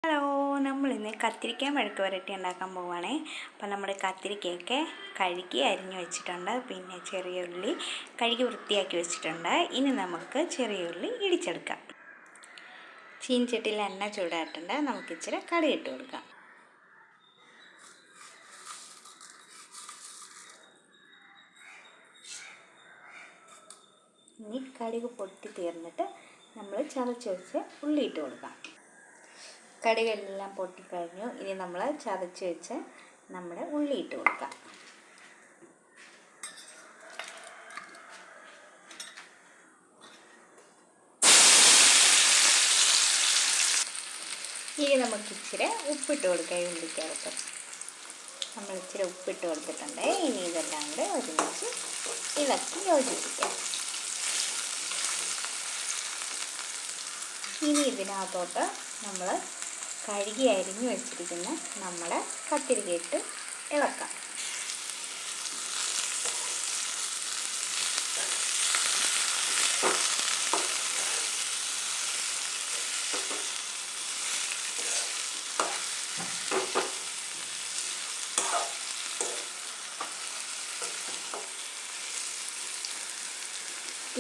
Hello, നമ്മളിന്ന് കത്തിരിക്ക മെഴുക്ക് വരട്ടി ഉണ്ടാക്കാൻ പോവുകയാണേ. അപ്പം നമ്മുടെ കത്തിരിക്കയൊക്കെ കഴുകി അരിഞ്ഞു വെച്ചിട്ടുണ്ട്. പിന്നെ ചെറിയ ഉള്ളി കഴുകി വൃത്തിയാക്കി വെച്ചിട്ടുണ്ട്. ഇനി നമുക്ക് ചെറിയ ഉള്ളി ഇടിച്ചെടുക്കാം. ചീനച്ചട്ടിയിൽ എണ്ണ ചൂടായിട്ടുണ്ട്. നമുക്ക് ഇച്ചിരി കടുക് ഇട്ട് കൊടുക്കാം. ഇനി കടുക് പൊട്ടി തീർന്നിട്ട് നമ്മൾ ചതച്ച് വെച്ച് ഉള്ളി ഇട്ട് കൊടുക്കാം. കടുകെല്ലാം പൊട്ടിക്കഴിഞ്ഞു. ഇനി നമ്മൾ ചതച്ച് വെച്ച് നമ്മുടെ ഉള്ളി ഇട്ട് കൊടുക്കാം. ഇനി നമുക്ക് ഇച്ചിരി ഉപ്പിട്ട് കൊടുക്കാം. ഈ ഉള്ളിക്കകത്ത് നമ്മൾ ഇച്ചിരി ഉപ്പിട്ട് കൊടുത്തിട്ടുണ്ട്. ഇനി ഇതെല്ലാം കൂടെ ഒരുമിച്ച് ഇളക്കി യോജിപ്പിക്കാം. ഇനി ഇതിനകത്തോട്ട് നമ്മൾ കഴുകി അരിഞ്ഞു വെച്ചിരിക്കുന്ന നമ്മുടെ കത്തിരിക്കയിട്ട് ഇളക്കാം.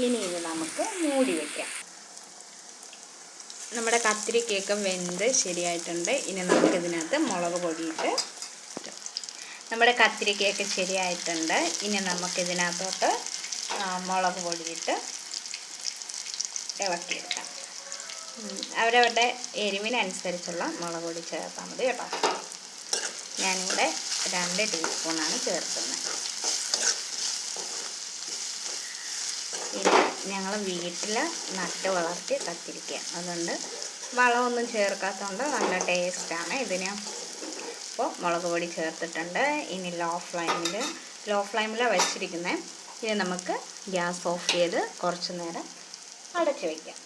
ഇനി ഇത് നമുക്ക് മൂടി വയ്ക്കാം. നമ്മുടെ കത്തിരിക്കയൊക്കെ വെന്ത് ശരിയായിട്ടുണ്ട്. ഇനി നമുക്കിതിനകത്ത് മുളക് പൊടിയിട്ട് നമ്മുടെ കത്തിരിക്കയൊക്കെ ശരിയായിട്ടുണ്ട്. ഇനി നമുക്കിതിനകത്തോട്ട് മുളക് പൊടിയിട്ട് ഇളക്കിയെടുക്കാം. അവരവരുടെ എരിവിനനുസരിച്ചുള്ള മുളക് പൊടി ചേർത്താൽ മതി കേട്ടോ. ഞാനിവിടെ 2 ടീസ്പൂണാണ് ചേർക്കുന്നത്. ഇനി ഞങ്ങൾ വീട്ടിൽ നട്ട് വളർത്തി കത്തിരിക്കുക, അതുകൊണ്ട് വളമൊന്നും ചേർക്കാത്തതുകൊണ്ട് നല്ല ടേസ്റ്റാണ് ഇതിന്. അപ്പോൾ മുളക് പൊടി ചേർത്തിട്ടുണ്ട്. ഇനി ലോ ഫ്ലെയിമിലാണ് വെച്ചിരിക്കുന്നത്. ഇനി നമുക്ക് ഗ്യാസ് ഓഫ് ചെയ്ത് കുറച്ച് നേരം അടച്ച് വയ്ക്കാം.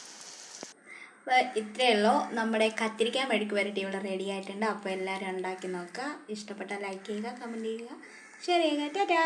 അപ്പോൾ ഇത്രയേ ഉള്ളൂ. നമ്മുടെ കത്തിരിക്ക മെഴുക്ക് വരട്ടി ഇവിടെ റെഡി ആയിട്ടുണ്ട്. അപ്പോൾ എല്ലാവരും ഉണ്ടാക്കി നോക്കുക. ഇഷ്ടപ്പെട്ടാൽ ലൈക്ക് ചെയ്യുക, കമൻറ്റ് ചെയ്യുക, ഷെയർ ചെയ്യുക. ടാറ്റാ.